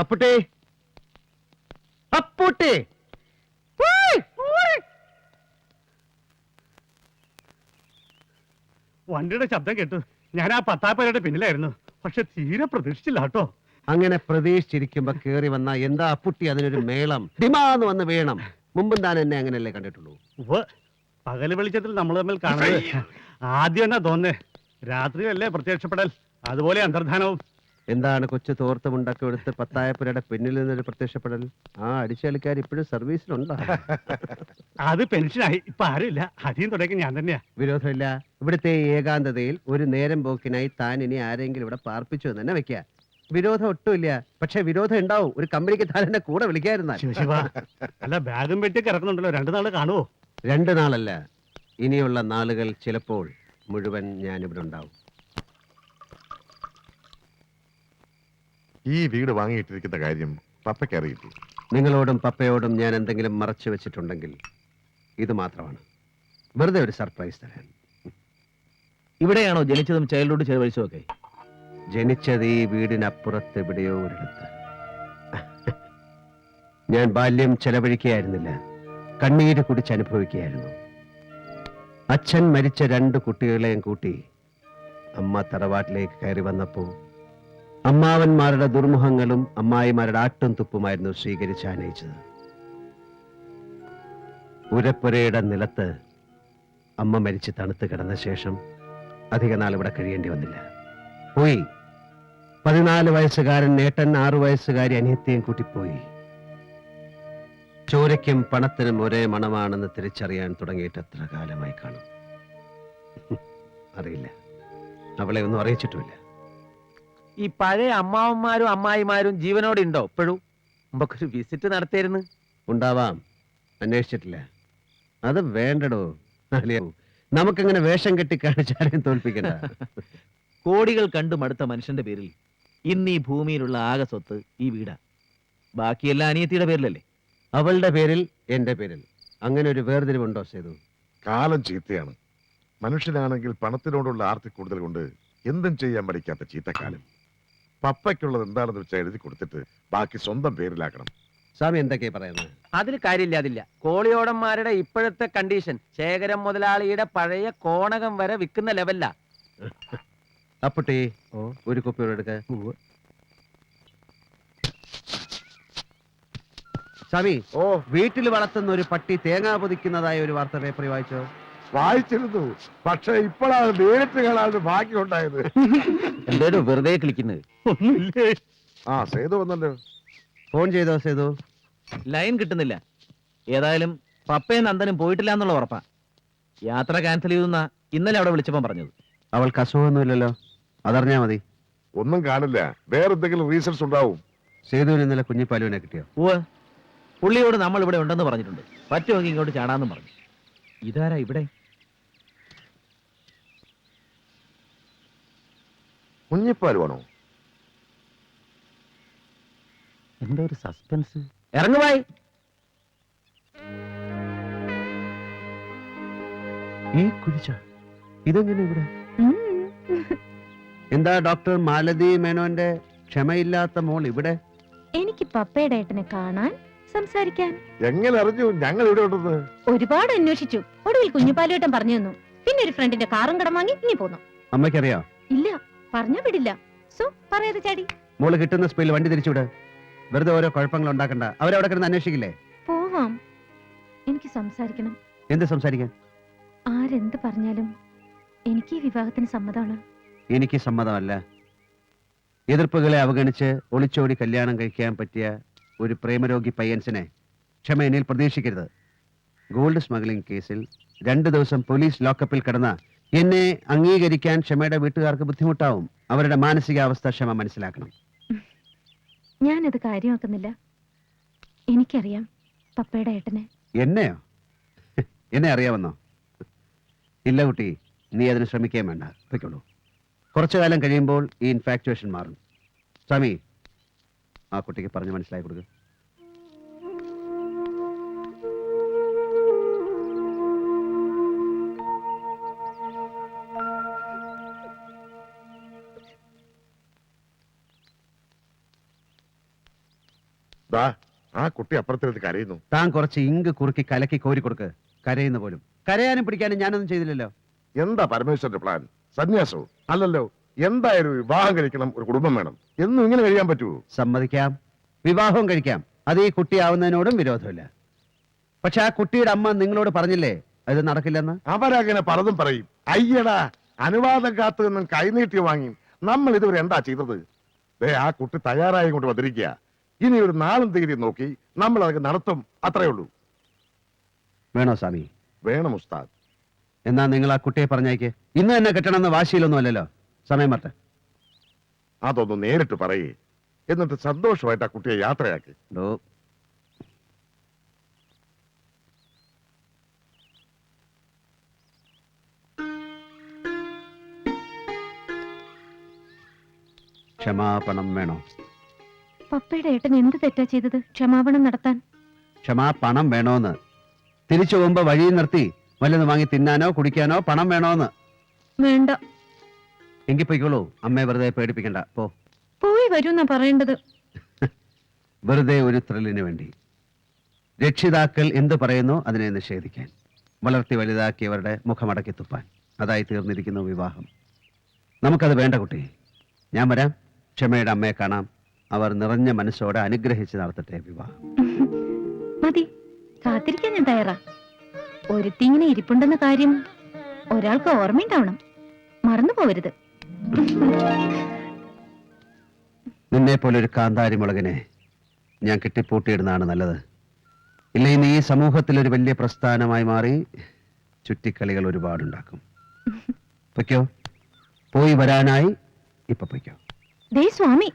അപ്പുട്ടേ, അപ്പുട്ടേ, വണ്ടിയുടെ ശബ്ദം കേട്ടു. ഞാൻ ആ പത്താപ്പേരുടെ പിന്നിലായിരുന്നു. പക്ഷെ തീരെ പ്രതീക്ഷിച്ചില്ല കേട്ടോ. അങ്ങനെ പ്രതീക്ഷിച്ചിരിക്കുമ്പോ കേറി വന്ന എന്താ അപ്പുട്ടി അതിനൊരു മേളം ഡിമാന്ന് വന്ന് വേണം. മുമ്പും താൻ എന്നെ അങ്ങനെയല്ലേ കണ്ടിട്ടുള്ളൂ. പകല് വെളിച്ചത്തിൽ നമ്മൾ തമ്മിൽ കാണുന്നത് ആദ്യം എന്നാ തോന്നേ. രാത്രിയല്ലേ പ്രത്യക്ഷപ്പെടൽ, അതുപോലെ അന്തർധാനവും. എന്താണ് കൊച്ചു തോർത്തുമുണ്ടൊക്കെ എടുത്ത് പത്തായപ്പുരയുടെ പിന്നിൽ നിന്നൊരു പ്രത്യക്ഷപ്പെടൽ? ആ അടിച്ചളിക്കാർ ഇപ്പോഴും സർവീസിലുണ്ടോ? അത് പെൻഷനായി, ഇപ്പൊ ആരുമില്ല. അധികം തുടങ്ങി ഞാൻ തന്നെയാ. വിരോധമില്ല. ഇവിടുത്തെ ഏകാന്തതയിൽ ഒരു നേരം പോക്കിനായി താൻ ഇനി ആരെങ്കിലും ഇവിടെ പാർപ്പിച്ചു എന്ന് തന്നെ വെക്കുക. വിരോധം ഒട്ടുമില്ല. പക്ഷെ വിരോധം ഉണ്ടാവും. ഒരു കമ്പനിക്ക് താൻ എന്നെ കൂടെ വിളിക്കാതിരുന്നാൽ. അല്ല, ബാഗും പെട്ടിയൊക്കെ ഇറക്കുന്നുണ്ടല്ലോ. 2 നാള് കാണുവോ? 2 നാളല്ല, ഇനിയുള്ള നാളുകൾ ചിലപ്പോൾ മുഴുവൻ ഞാനിവിടെ ഉണ്ടാവും. ഈ വീട് വാങ്ങിയിട്ടിരിക്കുന്ന കാര്യം പപ്പയ്ക്ക് അറിയില്ലേ? നിങ്ങളോടും പപ്പയോടും ഞാൻ എന്തെങ്കിലും മറച്ചു വെച്ചിട്ടുണ്ടെങ്കിൽ ഇത് മാത്രമാണ്. വെറുതെ ഒരു സർപ്രൈസ് തരാൻ. ഇവിടെയാണോ ജനിച്ചതും ചൈൽഡ്ഹുഡ് ചെലവഴിച്ചതൊക്കെ? ജനിച്ചത് ഈ വീടിനപ്പുറത്ത് എവിടെയോ ഒരിടത്ത്. ഞാൻ ബാല്യം ചെലവഴിക്കുകയായിരുന്നില്ല, കണ്ണീര് കുടിച്ച് അനുഭവിക്കുകയായിരുന്നു. അച്ഛൻ മരിച്ച 2 കുട്ടികളെയും കൂട്ടി അമ്മ തറവാട്ടിലേക്ക് കയറി വന്നപ്പോൾ അമ്മാവന്മാരുടെ ദുർമുഖങ്ങളും അമ്മായിമാരുടെ ആട്ടും തുപ്പുമായിരുന്നു സ്വീകരിച്ച് ആനയിച്ചത്. ഉരപ്പുരയുടെ നിലത്ത് അമ്മ മരിച്ച് തണുത്ത് കിടന്ന ശേഷം അധിക നാൾ ഇവിടെ കഴിയേണ്ടി വന്നില്ല. പോയി. 14 വയസ്സുകാരൻ ഏട്ടൻ 6 വയസ്സുകാരി അനിയത്തെയും കൂട്ടിപ്പോയി. ചോരയ്ക്കും പണത്തിനും ഒരേ മണമാണെന്ന് തിരിച്ചറിയാൻ തുടങ്ങിയിട്ട് എത്ര കാലമായി കാണും? അറിയില്ല. അവളെ ഒന്നും അറിയിച്ചിട്ടുമില്ല. ഈ പഴയ അമ്മാവന്മാരും അമ്മായിമാരും ജീവനോടെ ഉണ്ടോ ഇപ്പോഴും? നമുക്കൊരു വിസിറ്റ് നടത്തിയിരുന്നു. ഉണ്ടാവാം, അന്വേഷിച്ചിട്ടില്ല. അത് വേണ്ടടോ. നമുക്കങ്ങനെ വേഷം കെട്ടി കാണിച്ചാരെയും തോൽപ്പിക്കണ്ട. കോടികൾ കണ്ടു മടുത്ത മനുഷ്യന്റെ പേരിൽ ഇന്ന് ഈ ഭൂമിയിലുള്ള ആകെ സ്വത്ത് ഈ വീടാ. ബാക്കിയെല്ലാം അനിയത്തിയുടെ പേരിലല്ലേ? അവളുടെ പേരിൽ, എന്റെ പേരിൽ. അങ്ങനെ ഒരു വേർതിരിവുണ്ടോ സേതു? കാലം ചീത്തയാണ്. മനുഷ്യനാണെങ്കിൽ പണത്തിനോടുള്ള ആർത്തി കൂടുതൽ കൊണ്ട് എന്തും ചെയ്യാൻ പഠിക്കാത്ത ചീത്തക്കാലം. പപ്പയ്ക്കുള്ളത് എന്താണെന്ന് വെച്ചാൽ എഴുതി കൊടുത്തിട്ട് ബാക്കി സ്വന്തം പേരിലാക്കണം. സ്വാമി എന്തൊക്കെയാ പറയുന്നത്? അതിൽ കാര്യമില്ല. കോളിയോടന്മാരുടെ ഇപ്പോഴത്തെ കണ്ടീഷൻ ശേഖരം മുതലാളിയുടെ പഴയ കോണകം വരെ വിൽക്കുന്ന ലെവലിലാ. അപ്പുട്ടി, ഒരു കുപ്പിയോട് എടുക്ക. സ്വാമി, വീട്ടിൽ വളർത്തുന്ന ഒരു പട്ടി തേങ്ങ പൊതിക്കുന്നതായ ഒരു വാർത്ത പേപ്പറിൽ വായിച്ചോ? വായിച്ചിരുന്നു, പക്ഷെ ഇപ്പോഴാണ് നേരിട്ട് കാണാൻ ഭാഗ്യം ഉണ്ടായത്. എന്തേലും വെറുതെ കളിക്കുന്നത്? ഒന്നുമില്ലേ? സേതു വന്നല്ലോ. ഫോൺ ചെയ്തോ സേതു? ലൈൻ കിട്ടുന്നില്ല. ഏതായാലും പപ്പയും നന്ദനും പോയിട്ടില്ല എന്നുള്ള ഉറപ്പാ. യാത്ര ക്യാൻസൽ ചെയ്തെന്നാ ഇന്നലെ അവിടെ വിളിച്ചപ്പം പറഞ്ഞത്. അവൾക്ക് അസുഖമൊന്നുമില്ലല്ലോ, അതറിഞ്ഞാ മതി. ഒന്നും കാണില്ല, വേറെന്തെങ്കിലും റീസൺസ് ഉണ്ടാവും. സേതുവിന് ഇന്നലെ കുഞ്ഞിപ്പാലുവിനെ കിട്ടിയോ? പുള്ളിയോട് നമ്മൾ ഇവിടെ ഉണ്ടെന്ന് പറഞ്ഞിട്ടുണ്ട്. പറ്റുമെങ്കിൽ ഇങ്ങോട്ട് ചാടാന്നും പറഞ്ഞു. ഇതാരാ ഇവിടെ? കുഞ്ഞിപ്പാൽ വേണോ? എന്താ ഒരു സസ്പെൻസ്? ഇറങ്ങുവായി. ഈ കുരിശ ഇതെങ്ങനെ ഇവിടെ? എന്താ ഡോക്ടർ മാലതി മേനോന്റെ ക്ഷമയില്ലാത്ത മോൾ ഇവിടെ? എനിക്ക് പപ്പയുടെ ഏട്ടനെ കാണാൻ, സംസാരിക്കാൻ. എങ്ങനെ അറിഞ്ഞു ഞങ്ങൾ ഇവിടെ ഉണ്ടെന്ന്? ഒരുപാട് അന്വേഷിച്ചു. ഒടുവിൽ കുഞ്ഞുപാലുവേട്ടൻ പറഞ്ഞു തന്നു. പിന്നെ ഒരു ഫ്രണ്ടിന്റെ കാറും കടം വാങ്ങി ഇനി പോന്നു. അമ്മയ്ക്കറിയോ? ഇല്ല, പറഞ്ഞാ വിടില്ല. സോ പറയാതെ ചാടി. മോള് കിട്ടുന്ന സ്പീഡിൽ വണ്ടി തിരിച്ചുവിട്. വെറുതെ ഓരോ കുഴപ്പങ്ങൾ ഉണ്ടാക്കണ്ട. അവരവിടെ കിടന്ന് അന്വേഷിക്കില്ലേ? പോവാം. എനിക്ക് സംസാരിക്കണം. എന്ത് സംസാരിക്കാൻ? ആരെന്ത് പറഞ്ഞാലും എനിക്ക് ഈ വിവാഹത്തിന് സമ്മതമാണ്. എനിക്ക് സമ്മതമല്ല. എതിർപ്പുകളെ അവഗണിച്ച് ഒളിച്ചോടി കല്യാണം കഴിക്കാൻ പറ്റിയ ഒരു പ്രേമരോഗി പയ്യൻസിനെ ക്ഷമ എന്നിൽ പ്രതീക്ഷിക്കരുത്. ഗോൾഡ് സ്മഗ്ലിംഗ് കേസിൽ 2 ദിവസം പോലീസ് ലോക്കപ്പിൽ കിടന്ന എന്നെ അംഗീകരിക്കാൻ ക്ഷമയുടെ വീട്ടുകാർക്ക് ബുദ്ധിമുട്ടാവും. അവരുടെ മാനസികാവസ്ഥ ക്ഷമ മനസ്സിലാക്കണം. ഞാനത് കാര്യമാക്കുന്നില്ല. എനിക്കറിയാം പപ്പയുടെ ഏട്ടനെ. എന്നെയോ? എന്നെ അറിയാമെന്നോ? ഇല്ല കുട്ടി, നീ അതിന് ശ്രമിക്കുകയും വേണ്ട. പൊയ്ക്കോളൂ. കുറച്ചു കാലം കഴിയുമ്പോൾ ഈ ഇൻഫാക്ച്വേഷൻ മാറും. സ്വാമി, ആ കുട്ടിക്ക് പറഞ്ഞ് മനസ്സിലാക്കി കൊടുക്കുക. ദാ ആ കുട്ടി അപ്പുറത്തെടുത്ത് കരയുന്നു. താൻ കുറച്ച് ഇങ്ക് കുറുക്കി കലക്കി കോരി കൊടുക്ക്. കരയുന്ന പോലും. കരയാനും പിടിക്കാനും ഞാനൊന്നും ചെയ്തില്ലല്ലോ. എന്താ പരമേശ്വരന്റെ പ്ലാൻ? സന്യാസവും അല്ലല്ലോ. എന്തായാലും വിവാഹം കഴിക്കണം, ഒരു കുടുംബം വേണം. എന്നും ഇങ്ങനെ കഴിയാൻ പറ്റുമോ? സമ്മതിക്കാം, വിവാഹവും കഴിക്കാം. അത് ഈ കുട്ടിയാവുന്നതിനോടും വിരോധമില്ല. പക്ഷെ ആ കുട്ടിയുടെ അമ്മ നിങ്ങളോട് പറഞ്ഞില്ലേ അത് നടക്കില്ലെന്ന്? അവരങ്ങനെ പലതും പറയും. അയ്യടാ, അനുവാദം കാത്തു നിന്നും കൈനീട്ടി വാങ്ങി നമ്മൾ ഇതുവരെ എന്താ ചെയ്തത്? ദേ ആ കുട്ടി തയ്യാറായി കൊണ്ട് വന്നിരിക്കുക. ഇനി ഒരു നാളും തീയതി നോക്കി നമ്മൾ അതൊക്കെ നടത്തും. അത്രേ ഉള്ളൂ. വേണോ സ്വാമി? വേണം ഉസ്താദ്. എന്നാ നിങ്ങൾ ആ കുട്ടിയെ പറഞ്ഞേക്ക്. ഇന്ന് തന്നെ കെട്ടണമെന്ന് വാശിയിലൊന്നും അല്ലല്ലോ. സമയം മറട്ടെ. അതൊന്ന് നേരിട്ട് പറയേ. എന്നിട്ട് സന്തോഷമായിട്ട് ആ കുട്ടിയെ യാത്രയാക്കി. ഡോ, ക്ഷമാപണം വേണോ? പപ്പയുടെ ഏട്ടൻ എന്ത് തെറ്റാ ചെയ്തത് ക്ഷമാപണം നടത്താൻ? ക്ഷമാപണം വേണോന്ന്. തിരിച്ചു പോകുമ്പോ വഴിയിൽ നിർത്തി വല്ലതും വാങ്ങി തിന്നാനോ കുടിക്കാനോ പണം വേണോന്ന്. വേണ്ട. എങ്കിൽ പൊയ്ക്കോളൂ. അമ്മയെ വെറുതെ പേടിപ്പിക്കണ്ട. പോ. പോയി വരൂന്നാ പറയേണ്ടത്. വെറുതെ ഒരു ത്രില്ലിന് വേണ്ടി. രക്ഷിതാക്കൾ എന്ത് പറയുന്നു അതിനെ നിഷേധിക്കാൻ, വളർത്തി വലുതാക്കിയവരുടെ മുഖമടക്കി തുപ്പാൻ. അതായി തീർന്നിരിക്കുന്നു വിവാഹം. നമുക്കത് വേണ്ട കുട്ടി. ഞാൻ വരാം. ക്ഷമയുടെ അമ്മയെ കാണാം. അവർ നിറഞ്ഞ മനസ്സോടെ അനുഗ്രഹിച്ച് നടത്തട്ടെ വിവാഹം. മതി, കാത്തിരിക്കാൻ ഞാൻ തയ്യാറാ. ഒരുത്തി ഇങ്ങനെ ഇരിപ്പുണ്ടെന്ന കാര്യം ഒരാൾക്ക് ഓർമ്മയുണ്ടാവണം. മറന്നു പോവരുത്. നിന്നെ പോലെ ഒരു കാന്താരി മുളകിനെ ഞാൻ കെട്ടിപ്പൂട്ടിയിടുന്നതാണ് നല്ലത്. ഇല്ലെങ്കിൽ നീ ഈ സമൂഹത്തിൽ ഒരു വലിയ പ്രസ്ഥാനമായി മാറി ചുറ്റിക്കളികൾ ഒരുപാടുണ്ടാക്കും. പൊയ്ക്കോ. പോയി വരാനായി ഇപ്പൊ പൊയ്ക്കോ. ദേ സ്വാമി.